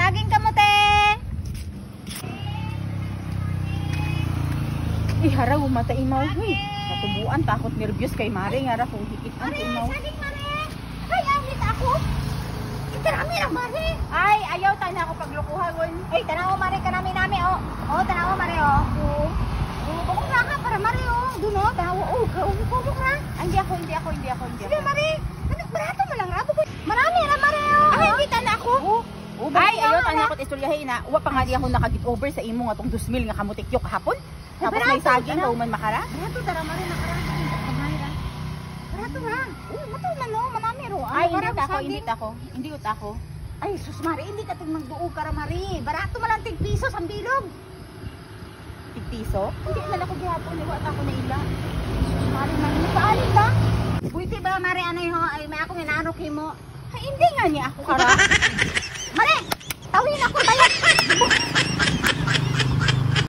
saging kamote. Haraw mata imaw huy. Natubuan takot nervyos kay Mare nga ra kung hikit ang Mare, imaw. saging Mare. Ay, amit ako. Itarami lang Mare. Ay, ayaw tayo na ako paglukuhan. Ay, tanaw Mare kanami nami oh. Oh, tanaw Mare oh. Bukok na ka para Mare oh. Doon oh, tanaw oh. Bukok na. Hindi ako. Sige Mare. Barato mo lang abo. Marami na Mare oh. Ay, hindi ta na ako. Ay, Barato ayaw na, tayo na ako istoryahin na. Wa pa nga di ako nakagit over sa imo nga tong 2,000 nga kamutikyo kahapon. Tapos may saging daw man makara. Barato tara Mare nakaraan. Barato na. Mato man no, manami ro. Ay, hindi ako. Hindi ako. Ay, sus Mare, hindi ka ting magduog ka ra Mare. Barato man lang tig piso ang bilog. Tigpiso? Hindi man ako gihapon, liwat ako na ila. Mare man nagpaalim ba? Buti ba Mare ano ho ay may akong inaanok himo. Ay, hindi nga niya ako kara.